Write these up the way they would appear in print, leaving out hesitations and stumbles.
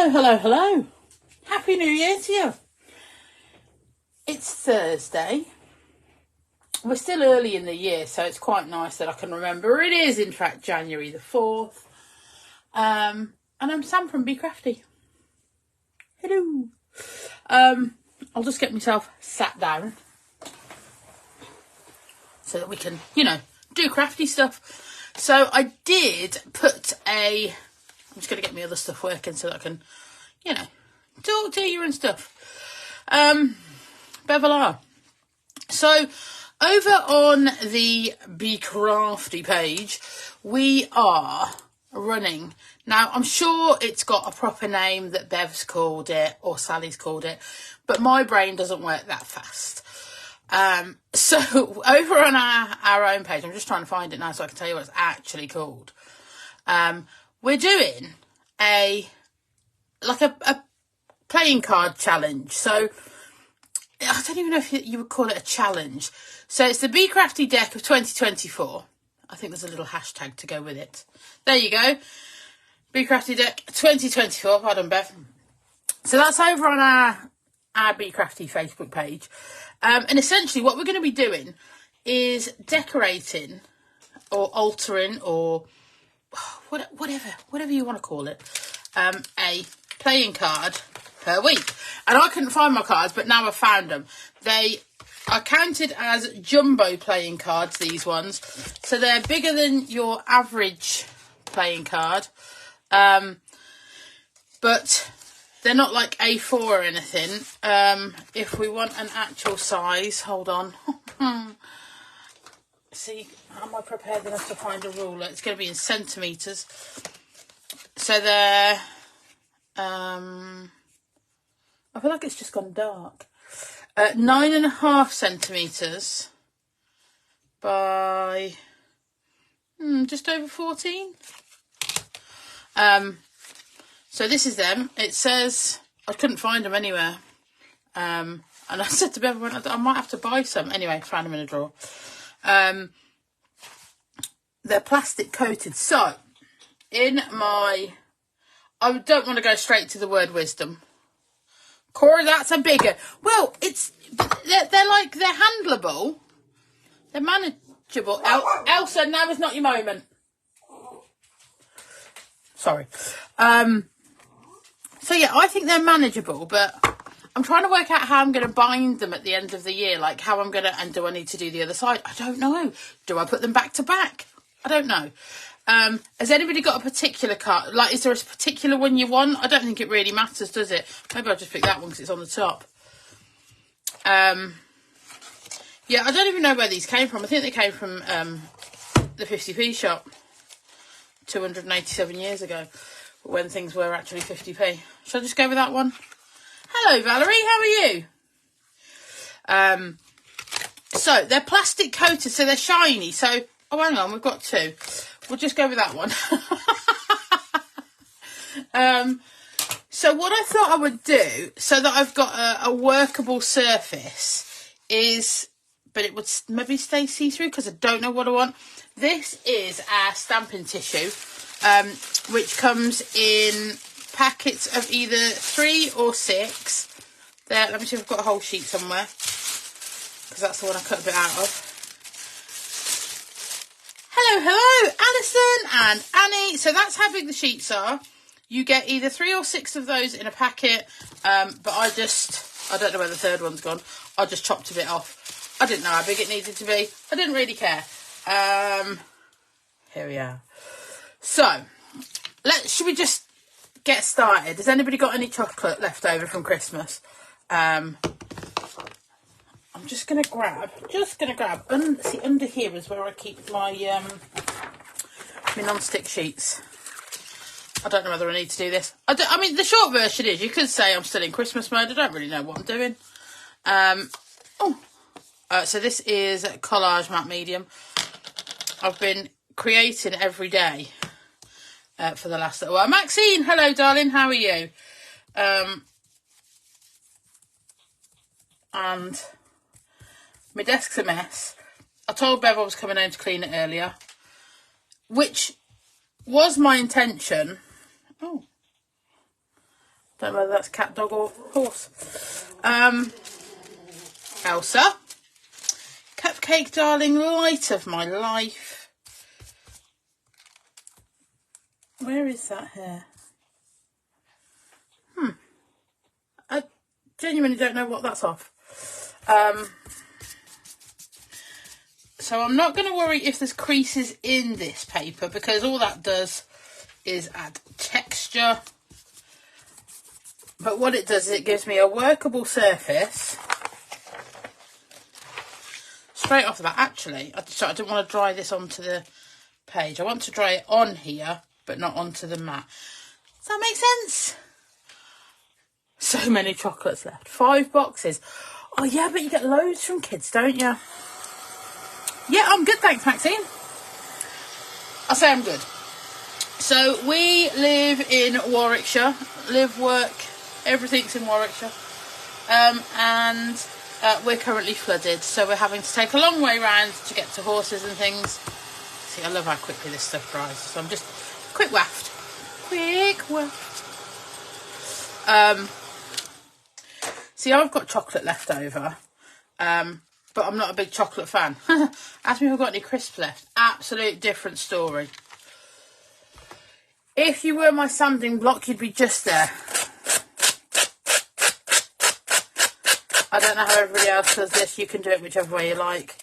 Hello, hello, hello. Happy New Year to you. It's Thursday. We're still early in the year, so it's quite nice that I can remember. It is, in fact, January the 4th. And I'm Sam from Be Crafty. Hello. I'll just get myself sat down so that we can, do crafty stuff. So I did put I'm just going to get my other stuff working so that I can, talk to you and stuff. Bevola. So over on the Be Crafty page, we are running. Now, I'm sure it's got a proper name that Bev's called it or Sally's called it, but my brain doesn't work that fast. So over on our own page, I'm just trying to find it now so I can tell you what it's actually called. We're doing a playing card challenge. So I don't even know if you would call it a challenge. So it's the Be Crafty deck of 2024. I think there's a little hashtag to go with it. There you go. Be Crafty deck 2024. Pardon, Bev. So that's over on our Be Crafty Facebook page. And essentially what we're going to be doing is decorating or altering or whatever you want to call it, a playing card per week. And I couldn't find my cards, but now I've found them. They are counted as jumbo playing cards, these ones. So they're bigger than your average playing card. But they're not like A4 or anything. If we want an actual size, hold on. See, am I prepared enough to find a ruler? It's going to be in centimetres. So they're, I feel like it's just gone dark. 9.5 centimetres by just over 14. So this is them. It says, I couldn't find them anywhere. And I said to everyone, I might have to buy some. Anyway, found them in a drawer. They're plastic coated. So, I don't want to go straight to the word wisdom. Cora, that's a bigger. Well, they're handleable. They're manageable. Elsa, now is not your moment. Sorry. So yeah, I think they're manageable, but I'm trying to work out how I'm going to bind them at the end of the year. Like how I'm going to, and do I need to do the other side? I don't know. Do I put them back to back? I don't know. Has anybody got a particular card? Like, is there a particular one you want? I don't think it really matters, does it? Maybe I'll just pick that one because it's on the top. Yeah, I don't even know where these came from. I think they came from the 50p shop 287 years ago, when things were actually 50p. Shall I just go with that one? Hello, Valerie. How are you? So they're plastic coated, so they're shiny. So, oh, hang on, we've got two. We'll just go with that one. So what I thought I would do, so that I've got a workable surface, is, but it would maybe stay see-through because I don't know what I want. This is our stamping tissue, which comes in packets of either 3 or 6. There, let me see if I've got a whole sheet somewhere, because that's the one I cut a bit out of. Hello, Alison and Annie. So that's how big the sheets are. You get either 3 or 6 of those in a packet, but I don't know where the third one's gone. I just chopped a bit off. I didn't know how big it needed to be. I didn't really care. Here we are. So, should we just get started? Has anybody got any chocolate left over from Christmas? I'm just going to grab, see, under here is where I keep my non-stick sheets. I don't know whether I need to do this. I mean, the short version is, you could say I'm still in Christmas mode. I don't really know what I'm doing. So this is Collage Matte Medium. I've been creating every day for the last little while. Maxine, hello, darling. How are you? And my desk's a mess. I told Bev I was coming home to clean it earlier, which was my intention. Oh, Don't know whether that's cat, dog or horse. Elsa. Cupcake darling, light of my life. Where is that here? I genuinely don't know what that's off. So I'm not going to worry if there's creases in this paper, because all that does is add texture. But what it does is it gives me a workable surface. Straight off the bat, actually, I didn't want to dry this onto the page. I want to dry it on here, but not onto the mat. Does that make sense? So many chocolates left. 5 boxes. Oh, yeah, but you get loads from kids, don't you? Yeah, I'm good, thanks, Maxine. I'll say I'm good. So, we live in Warwickshire. Live, work, everything's in Warwickshire. And we're currently flooded, so we're having to take a long way round to get to horses and things. See, I love how quickly this stuff dries. So I'm just... Quick waft. Quick waft. See, I've got chocolate left over, but I'm not a big chocolate fan. Ask me if I've got any crisps left. Absolute different story. If you were my sanding block, you'd be just there. I don't know how everybody else does this. You can do it whichever way you like.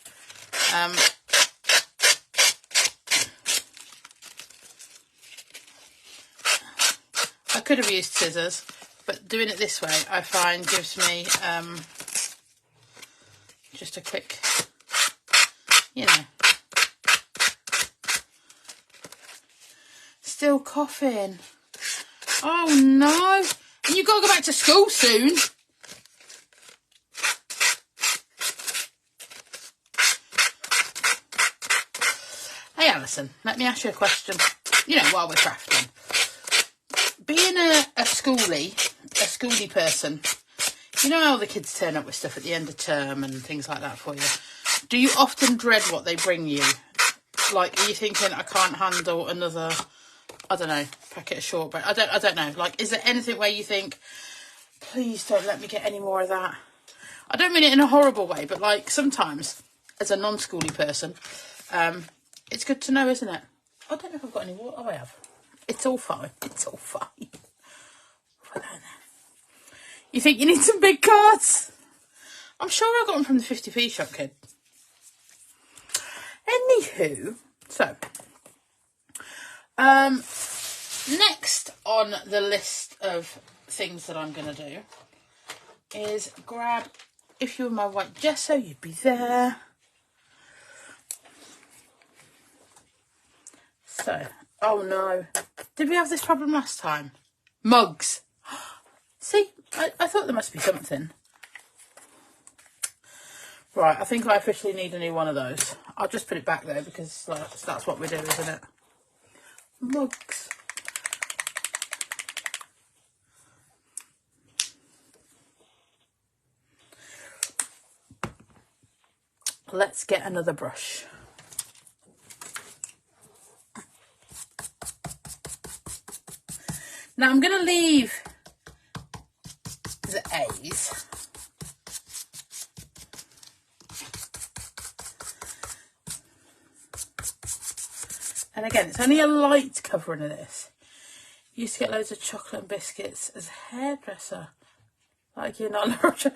I could have used scissors, but doing it this way, I find, gives me just a quick, you know. Still coughing. Oh no. And you've got to go back to school soon. Hey Alison, let me ask you a question. You know, while we're crafting. Being a schooly person, you know how the kids turn up with stuff at the end of term and things like that for you? Do you often dread what they bring you? Like, are you thinking, I can't handle another, I don't know, packet of shortbread? I don't know. Like, is there anything where you think, please don't let me get any more of that? I don't mean it in a horrible way, but like sometimes, as a non-schooly person, it's good to know, isn't it? I don't know if I've got any water. Oh, I have. It's all fine. It's all fine. Put that in there. You think you need some big cards? I'm sure I got them from the 50p shop, kid. Anywho, so next on the list of things that I'm going to do is grab, if you were my white gesso, you'd be there. So, oh no, did we have this problem last time? Mugs. See, I thought there must be something. Right, I think I officially need a new one of those. I'll just put it back there because that's what we do, isn't it? Mugs. Let's get another brush. Now I'm going to leave the A's. And again, it's only a light covering of this. Used to get loads of chocolate and biscuits as a hairdresser. Like, you're not...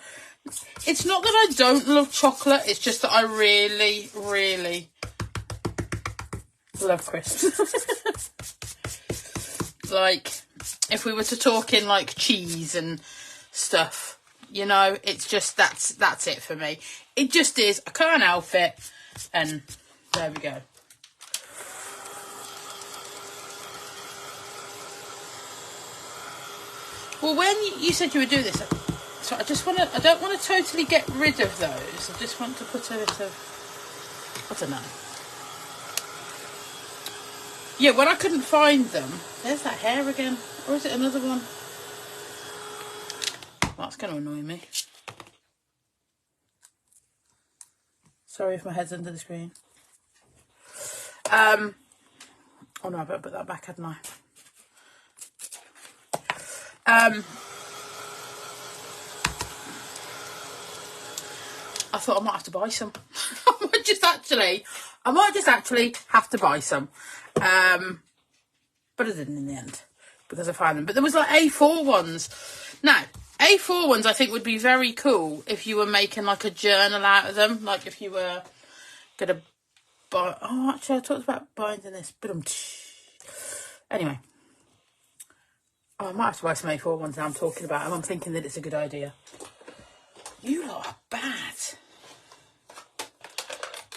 It's not that I don't love chocolate, it's just that I really, really love crisps. Like, if we were to talk in like cheese and stuff, you know, it's just, that's it for me. It just is, I can't help it, and there we go. Well, when you said you would do this, so I don't want to totally get rid of those. I just want to put a bit of, I don't know. Yeah, when I couldn't find them, there's that hair again. Or is it another one? That's going to annoy me. Sorry if my head's under the screen. Oh no, I better put that back, hadn't I? I thought I might have to buy some. I might just actually have to buy some. But I didn't in the end because I found them. But there was like A4 ones. Now, A4 ones I think would be very cool if you were making like a journal out of them. Like if you were going to buy... Oh, actually, I talked about binding this. But anyway. Oh, I might have to buy some A4 ones now I'm talking about them. I'm thinking that it's a good idea. You lot are bad.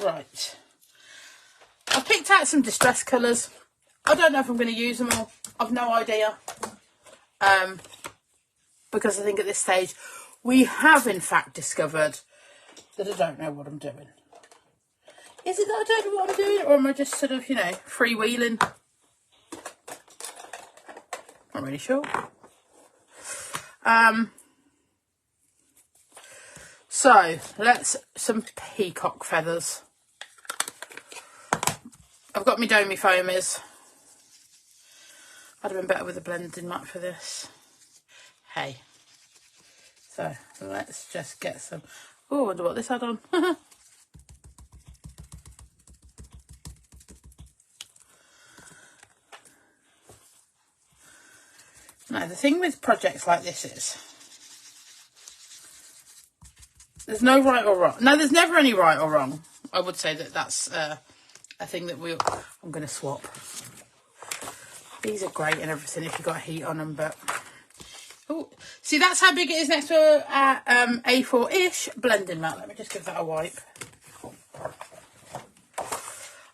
Right. I've picked out some distress colours. I don't know if I'm going to use them all. I've no idea. Because I think at this stage we have in fact discovered that I don't know what I'm doing. Is it that I don't know what I'm doing, or am I just sort of, you know, freewheeling? Not really sure. So let's some peacock feathers. I've got my domey foamies. I'd have been better with a blending mat for this. Hey. So let's just get some. Oh, I wonder what this had on. Now, the thing with projects like this is there's no right or wrong. No, there's never any right or wrong. I would say that that's a thing that I'm going to swap. These are great and everything if you've got heat on them, but... Oh, see, that's how big it is next to A4-ish blending mat. Let me just give that a wipe.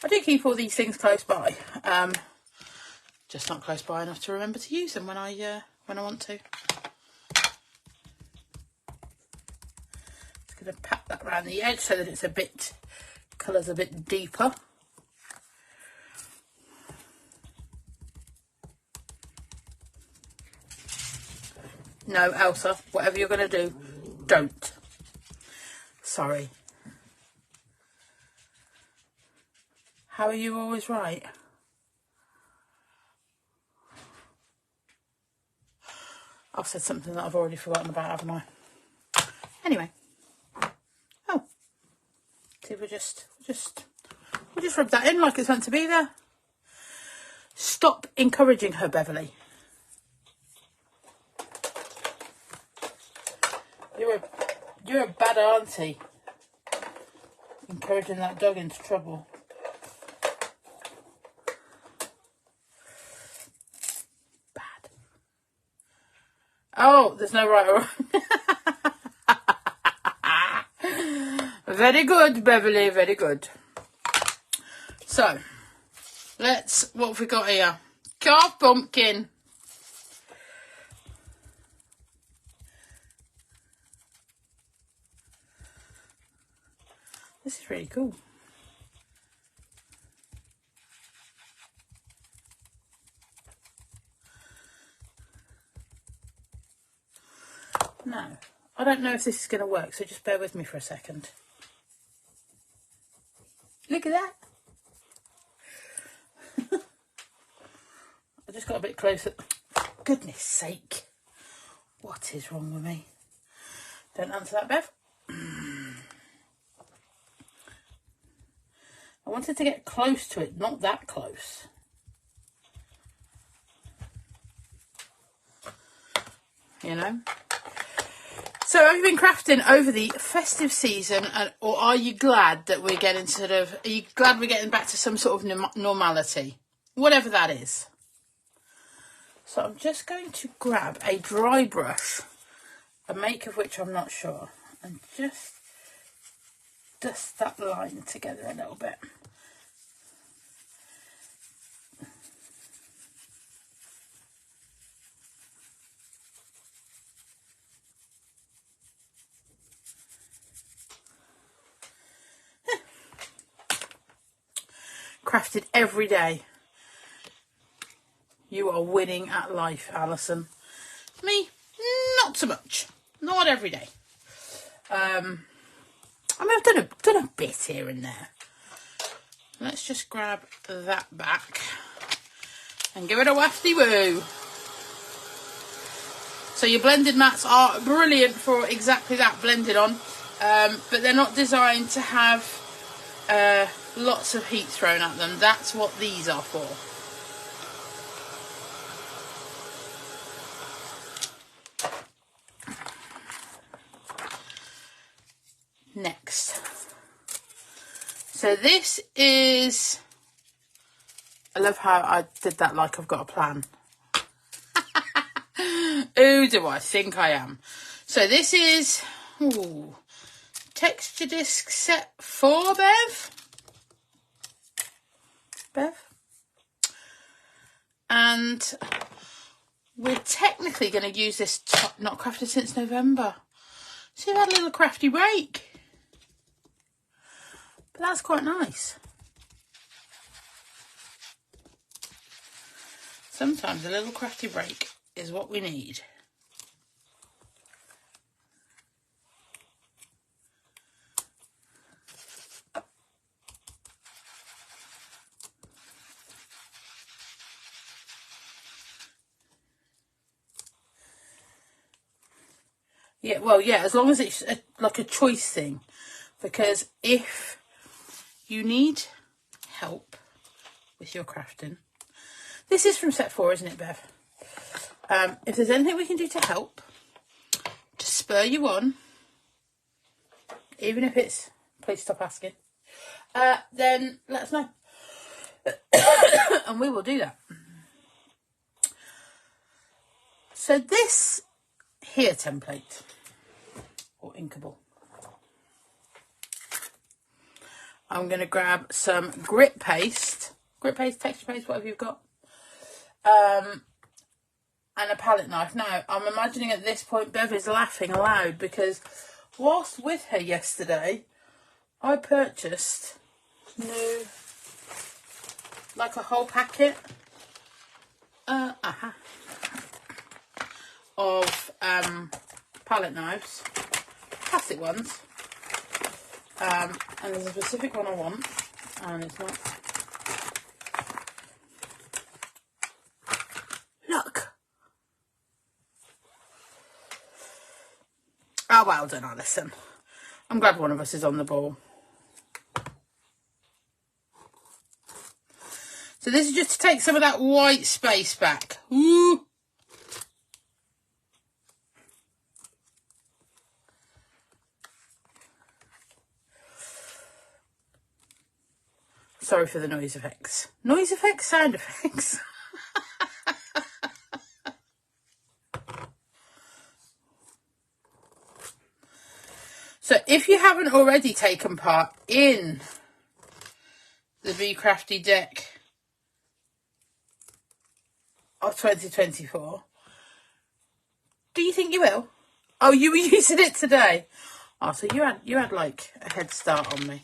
I do keep all these things close by. Just not close by enough to remember to use them when I want to. Just going to pat that around the edge so that it's a bit, colour's a bit deeper. No, Elsa, whatever you're going to do, don't. Sorry. How are you always right? I've said something that I've already forgotten about, haven't I? Anyway. Oh. See, we'll just rub that in like it's meant to be there. Stop encouraging her, Beverly. You're a bad auntie. Encouraging that dog into trouble. Bad. Oh, there's no right or wrong. Very good, Beverly, very good. So, what have we got here? Carved pumpkin. This is really cool. Now, I don't know if this is going to work, so just bear with me for a second. Look at that. I just got a bit closer. Goodness sake. What is wrong with me? Don't answer that, Bev. I wanted to get close to it, not that close. You know? So have you been crafting over the festive season, or are you glad that we're getting are you glad we're getting back to some sort of normality? Whatever that is. So I'm just going to grab a dry brush, a make of which I'm not sure, and just dust that line together a little bit. Crafted every day. You are winning at life, Alison. Me, not so much. Not every day. I mean, I've done a bit here and there. Let's just grab that back and give it a wafty woo. So your blended mats are brilliant for exactly that, blended on. but they're not designed to have lots of heat thrown at them. That's what these are for. Next, so this is, I love how I did that like I've got a plan. Who do I think I am? So this is texture disc set 4, Bev. And we're technically going to use this not crafted since November. See, we've had a little crafty break. But that's quite nice. Sometimes a little crafty break is what we need. Yeah, well, yeah, as long as it's like a choice thing. Because if you need help with your crafting, this is from set 4, isn't it, Bev? If there's anything we can do to help, to spur you on, even if it's, please stop asking, then let us know. And we will do that. So this here template, or inkable, I'm going to grab some grit paste, texture paste, whatever you've got, and a palette knife. Now, I'm imagining at this point Bev is laughing aloud because whilst with her yesterday, I purchased like a whole packet of palette knives, plastic ones, and there's a specific one I want, and it's not. Look. Oh, well done, Alison. I'm glad one of us is on the ball. So this is just to take some of that white space back. Ooh. Sorry for the noise effects. Noise effects, sound effects. So if you haven't already taken part in the Be Crafty deck of 2024, do you think you will? Oh, you were using it today. Oh, so you had like a head start on me.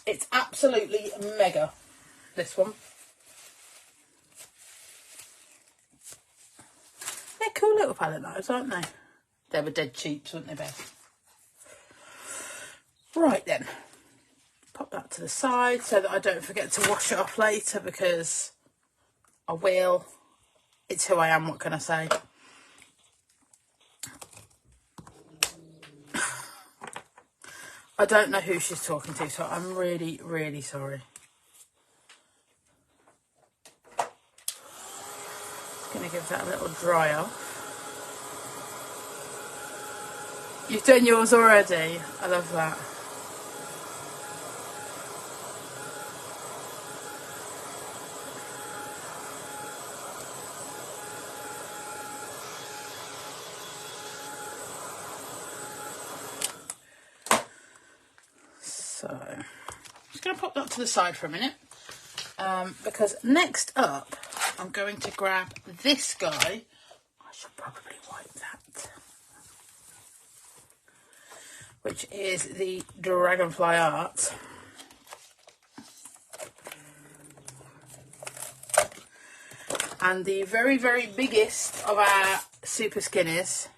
It's absolutely mega, this one. They're cool little palette knives, aren't they? They were dead cheap, weren't they, Beth? Right then. Pop that to the side so that I don't forget to wash it off later, because I will. It's who I am, what can I say? I don't know who she's talking to, so I'm really, really sorry. Just going to give that a little dry off. You've done yours already. I love that. So, I'm just going to pop that to the side for a minute, because next up, I'm going to grab this guy. I should probably wipe that. Which is the Dragonfly Art. And the very, very biggest of our super skinnies.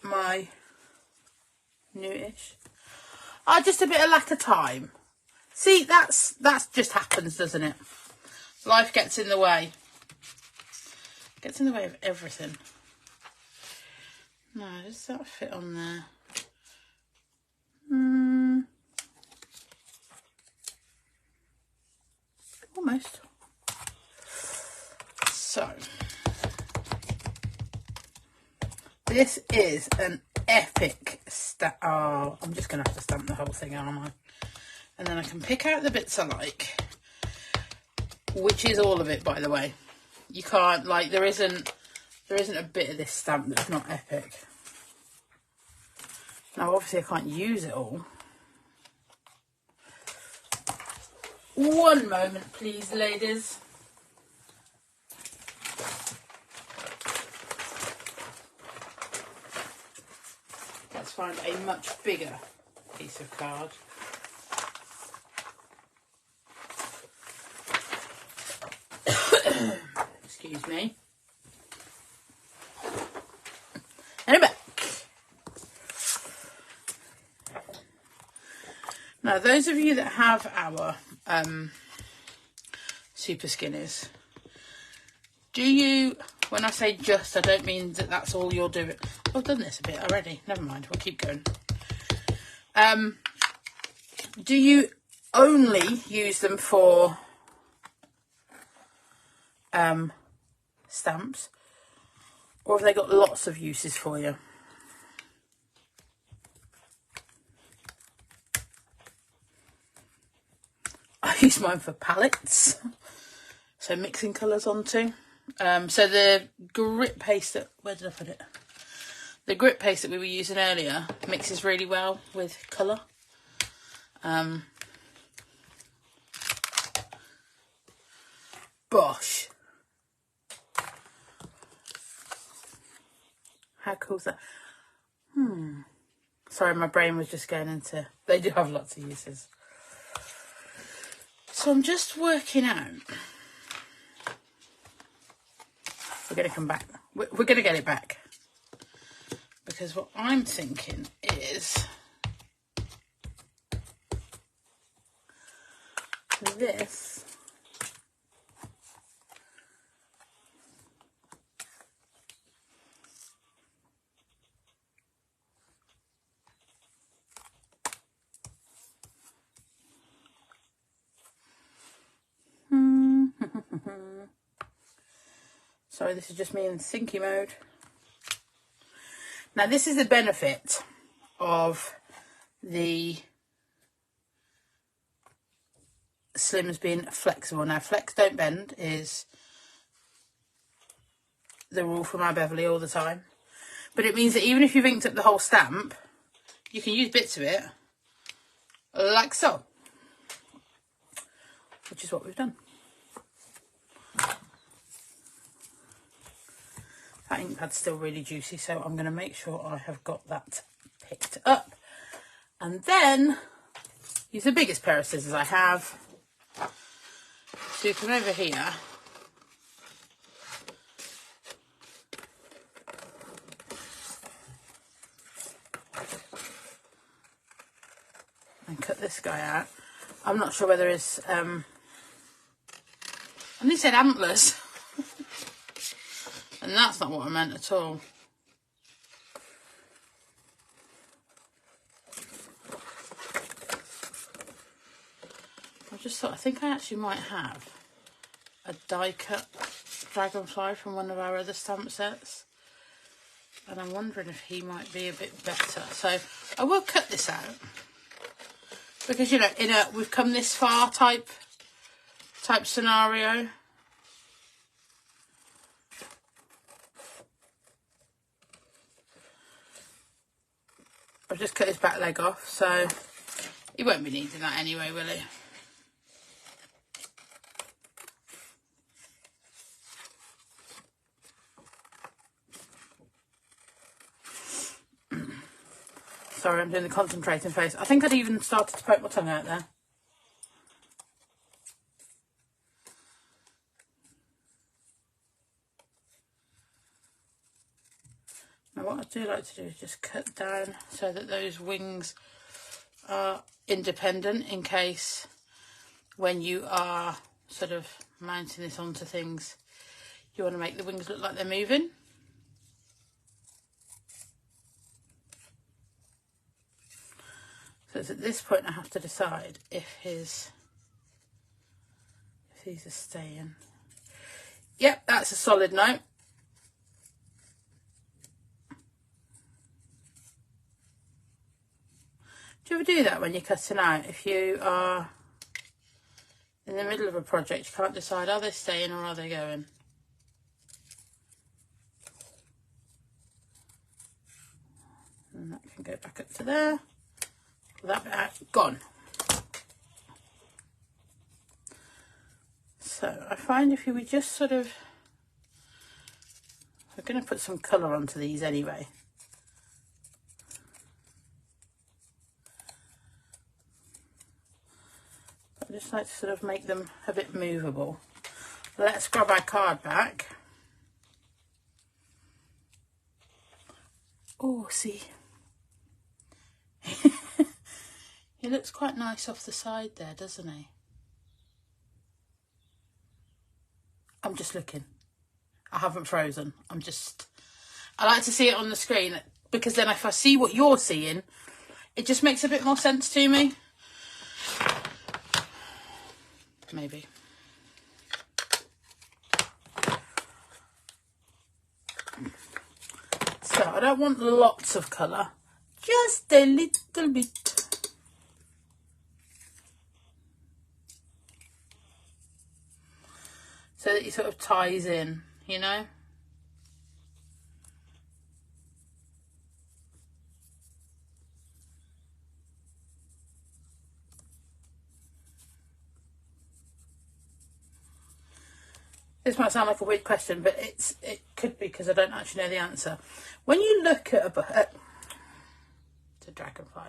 My newish. Just a bit of lack of time. See, that's just happens, doesn't it? Life gets in the way. Gets in the way of everything. No, does that fit on there? Almost. So, this is an epic stamp. Oh, I'm just going to have to stamp the whole thing, aren't I? And then I can pick out the bits I like, which is all of it, by the way. You can't, like, there isn't a bit of this stamp that's not epic. Now, obviously, I can't use it all. One moment, please, ladies. Let's find a much bigger piece of card. Excuse me. And I'm back. Now, those of you that have our super skinnies, do you, when I say just, I don't mean that that's all you're doing. I've done this a bit already. Never mind, we'll keep going. Do you only use them for stamps, or have they got lots of uses for you? I use mine for palettes, so mixing colours onto. So the grit paste that, where did I put it? The grit paste that we were using earlier mixes really well with colour. Bosh. How cool is that? Sorry, my brain was just going into, they do have lots of uses. So I'm just working out. We're going to come back. We're going to get it back. Because what I'm thinking is this. Sorry, this is just me in thinky mode. Now, this is the benefit of the Slims being flexible. Now, flex don't bend is the rule from our Beverly all the time. But it means that even if you've inked up the whole stamp, you can use bits of it like so. Which is what we've done. That ink pad's still really juicy, so I'm going to make sure I have got that picked up. And then use the biggest pair of scissors I have. So you come over here. And cut this guy out. I'm not sure whether it's, I nearly said antlers. And that's not what I meant at all. I just thought, I think I actually might have a die cut dragonfly from one of our other stamp sets. And I'm wondering if he might be a bit better. So I will cut this out. Because, you know, in a we've come this far type scenario. I've just cut his back leg off, so he won't be needing that anyway, will he? Sorry, I'm doing the concentrating face. I think I'd even started to poke my tongue out there. Now what I do like to do is just cut down so that those wings are independent in case when you are sort of mounting this onto things, you want to make the wings look like they're moving. So it's at this point I have to decide if these are staying. Yep, that's a solid no. Do you ever do that when you're cutting out? If you are in the middle of a project, you can't decide, are they staying or are they going? And that can go back up to there. That bit out, gone. So I find if we just sort of, we're going to put some colour onto these anyway. I just like to sort of make them a bit movable. Let's grab our card back. Oh, see. He looks quite nice off the side there, doesn't he? I'm just looking. I haven't frozen. I like to see it on the screen because then if I see what you're seeing, it just makes a bit more sense to me. Maybe. So I don't want lots of colour, just a little bit. So that it sort of ties in, you know. This might sound like a weird question, but it could be because I don't actually know the answer. When you look at it's a dragonfly.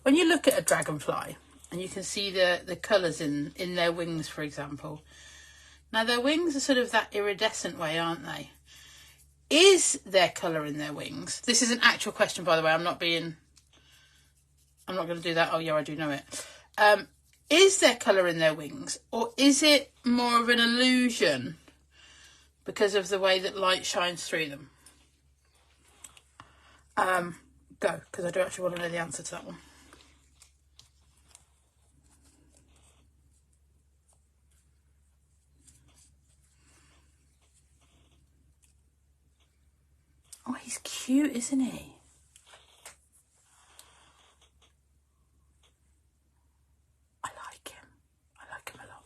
When you look at a dragonfly and you can see the colours in their wings, for example. Now their wings are sort of that iridescent way, aren't they? Is there colour in their wings? This is an actual question, by the way. I'm not going to do that. Oh yeah, I do know it. Is there colour in their wings, or is it more of an illusion because of the way that light shines through them? Go, because I do actually want to know the answer to that one. Oh, he's cute, isn't he? I like him. I like him a lot.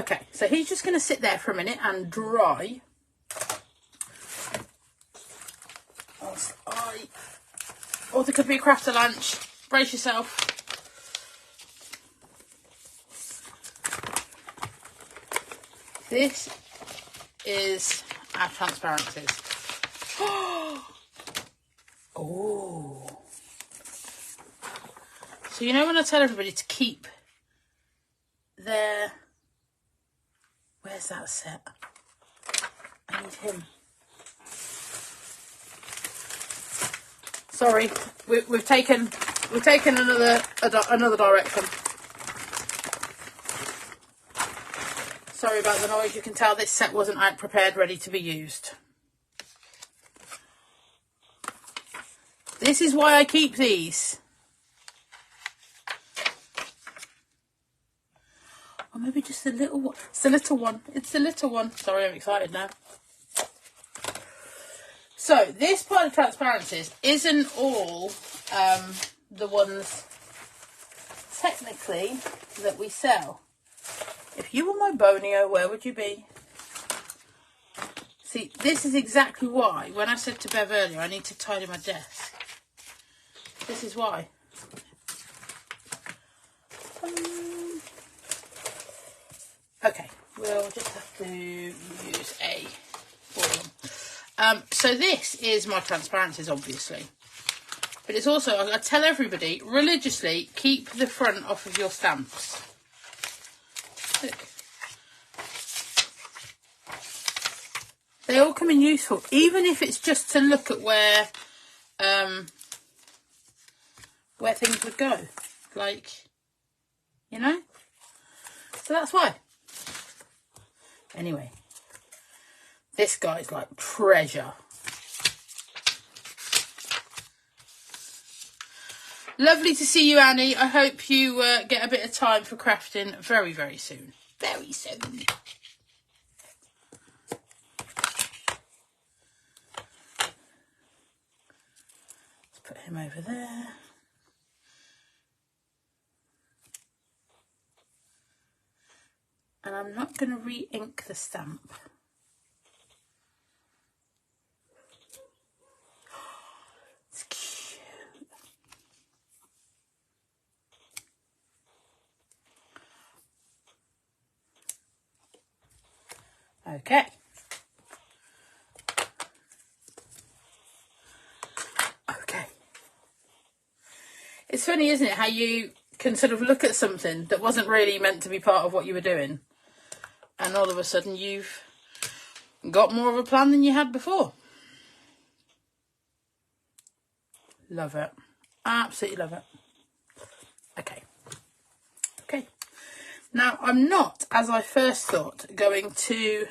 Okay, so he's just going to sit there for a minute and dry. Or there could be a crafter lunch. Brace yourself. This is our transparencies. Oh. So you know when I tell everybody to keep their... Where's that set? I need him. Sorry, we've taken another direction. Sorry about the noise. You can tell this set wasn't out prepared, ready to be used. This is why I keep these. Or maybe just the little one. It's the little one. It's the little one. Sorry, I'm excited now. So this part of transparencies isn't all the ones technically that we sell. If you were my Bonio, where would you be? See, this is exactly why when I said to Bev earlier I need to tidy my desk. This is why. Okay, we'll just have to use a form. So this is my transparencies, obviously. But it's also, I tell everybody, religiously, keep the front off of your stamps. Look. They all come in useful, even if it's just to look at where where things would go. Like, you know? So that's why. Anyway, this guy's like treasure. Lovely to see you, Annie. I hope you get a bit of time for crafting very, very soon. Very soon. Let's put him over there. And I'm not going to re-ink the stamp. It's cute. Okay. Okay. It's funny, isn't it, how you can sort of look at something that wasn't really meant to be part of what you were doing, and all of a sudden you've got more of a plan than you had before. Love it. Absolutely love it. Okay. Okay. Now, I'm not, as I first thought, going to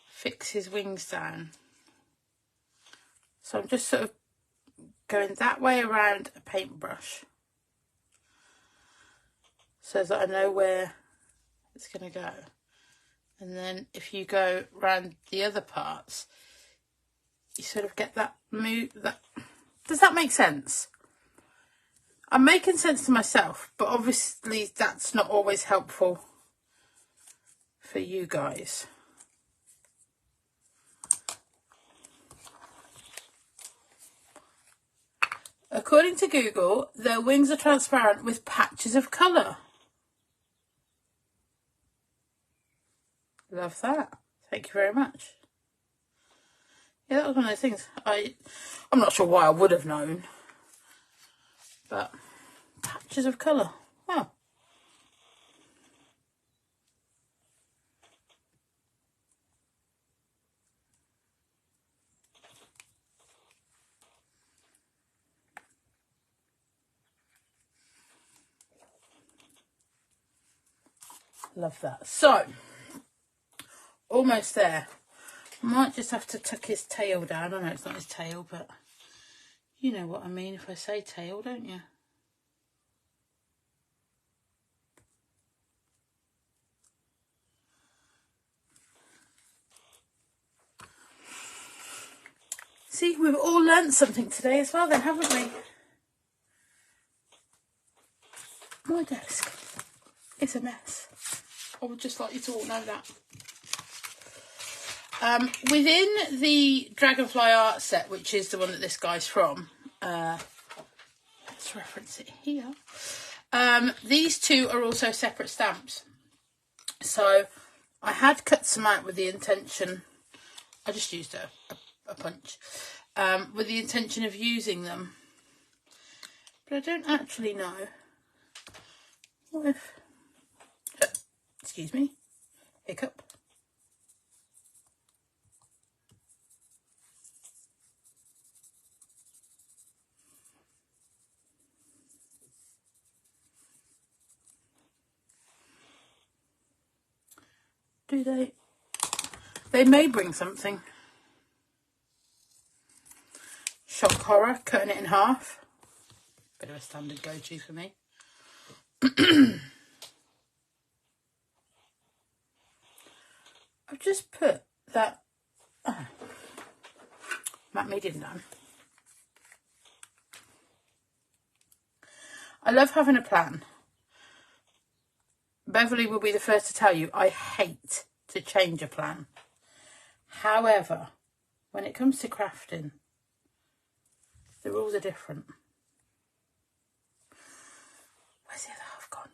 fix his wings down. So I'm just sort of going that way around a paintbrush so that I know where it's going to go. And then if you go around the other parts, you sort of get that move. Does that make sense? I'm making sense to myself, but obviously that's not always helpful for you guys. According to Google, their wings are transparent with patches of colour. Love that. Thank you very much. Yeah, that was one of those things. I'm not sure why I would have known. But patches of colour. Wow. Love that. So, almost there. Might just have to tuck his tail down. I know it's not his tail, but you know what I mean if I say tail, don't you? See, we've all learnt something today as well then, haven't we? My desk is a mess. I would just like you to all know that. Within the Dragonfly art set, which is the one that this guy's from, let's reference it here. These two are also separate stamps. So I had cut some out with the intention, I just used a punch, with the intention of using them. But I don't actually know what if, excuse me, hiccup. Do they? They may bring something. Shock horror, cutting it in half. Bit of a standard go-to for me. I've just put that Matt medium down. I love having a plan. Beverly will be the first to tell you I hate to change a plan. However, when it comes to crafting, the rules are different. Where's the other half gone?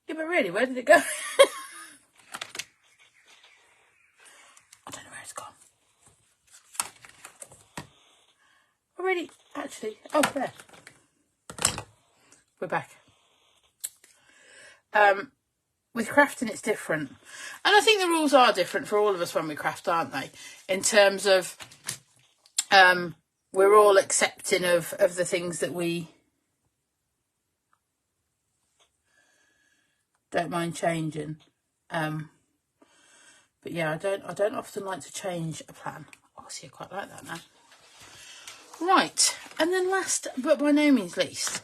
Yeah, but really, where did it go? I don't know where it's gone. Already, actually, oh, there. We're back. with crafting it's different. And I think the rules are different for all of us when we craft, aren't they? In terms of we're all accepting of the things that we don't mind changing. But yeah, I don't often like to change a plan. Oh, see, I quite like that now. Right, and then last but by no means least,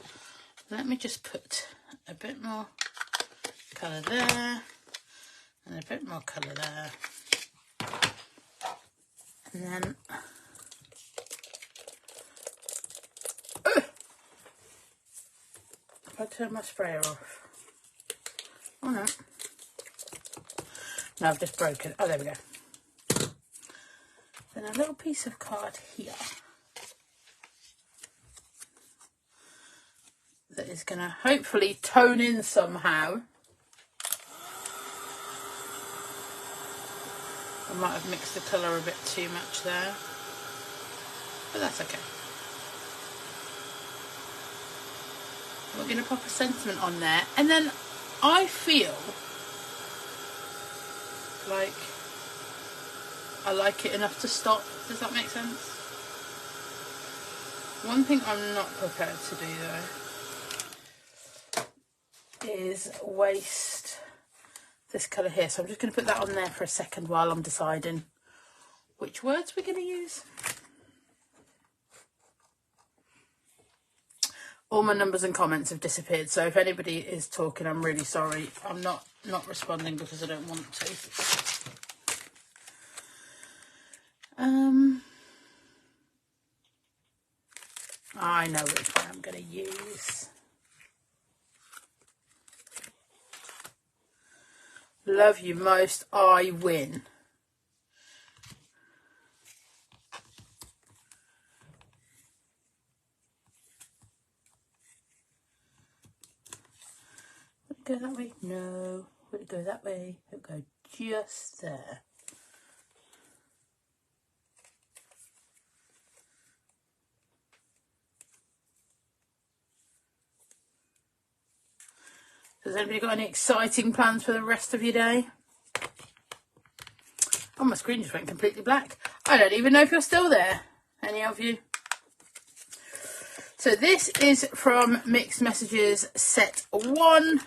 let me just put a bit more colour there and a bit more colour there. And then if I turn my sprayer off. Oh no. No, I've just broken it. Oh, there we go. Then a little piece of card here that is going to hopefully tone in somehow. I might have mixed the colour a bit too much there, but that's okay. We're going to pop a sentiment on there, and then I feel like I like it enough to stop. Does that make sense? One thing I'm not prepared to do though is waste this colour here, so I'm just going to put that on there for a second while I'm deciding which words we're going to use. All my numbers and comments have disappeared, so if anybody is talking, I'm really sorry. I'm not responding because I don't want to. I know which one I'm going to use. Love you most, I win. Would it go that way? No. Would it go that way? It would go just there. Has anybody got any exciting plans for the rest of your day? Oh, my screen just went completely black. I don't even know if you're still there, any of you. So this is from Mixed Messages Set 1.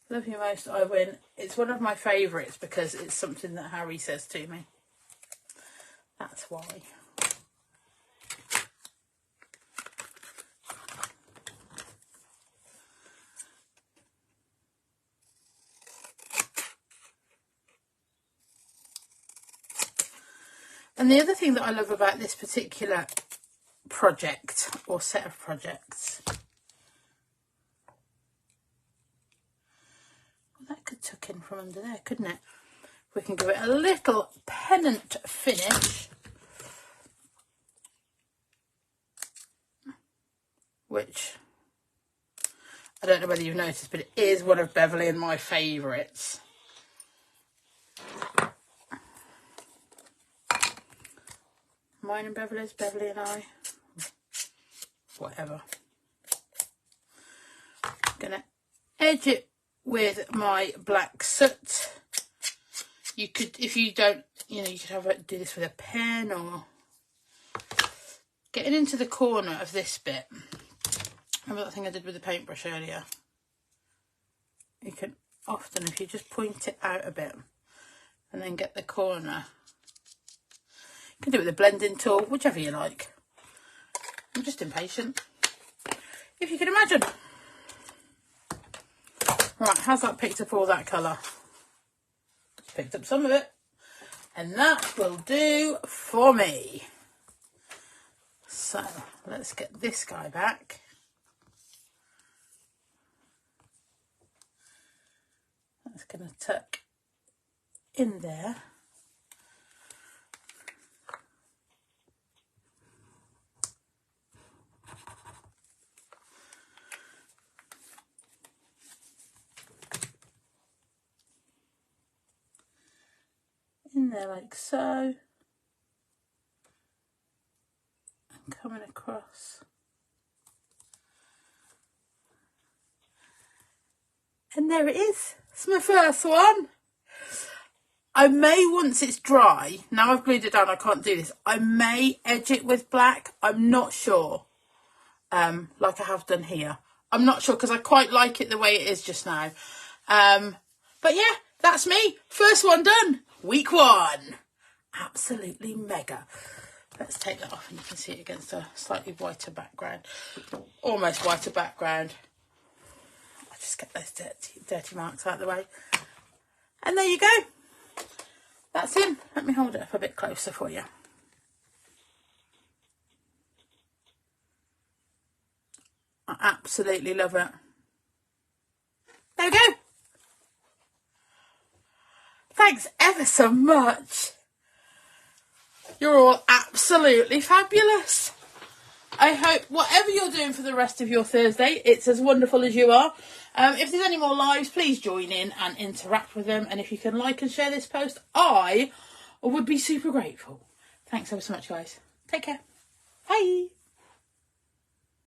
Love you most, I win. It's one of my favourites because it's something that Harry says to me. That's why. And the other thing that I love about this particular project or set of projects, well, that could tuck in from under there, couldn't it? We can give it a little pennant finish, which I don't know whether you've noticed, but it is one of Beverly and my favourites. Mine and Beverly's, Beverly and I, whatever. I'm gonna edge it with my black soot. You could, if you don't, you know, you could have it, do this with a pen or getting into the corner of this bit. Remember that thing I did with the paintbrush earlier? You can often, if you just point it out a bit and then get the corner. You can do it with a blending tool, whichever you like. I'm just impatient, if you can imagine. Right, how's that picked up all that colour? It's picked up some of it. And that will do for me. So, let's get this guy back. That's going to tuck in there. In there like so, and coming across. And there it is. It's my first one. I may, once it's dry, now I've glued it down, I can't do this, I may edge it with black. I'm not sure, like I have done here. I'm not sure because I quite like it the way it is just now. But yeah, that's me. First one done. Week 1. Absolutely mega. Let's take that off and you can see it against a slightly whiter background. Almost whiter background. I'll just get those dirty marks out of the way. And there you go. That's in. Let me hold it up a bit closer for you. I absolutely love it. There we go. Thanks ever so much. You're all absolutely fabulous. I hope whatever you're doing for the rest of your Thursday, it's as wonderful as you are. If there's any more lives, please join in and interact with them. And if you can like and share this post, I would be super grateful. Thanks ever so much, guys. Take care. Bye.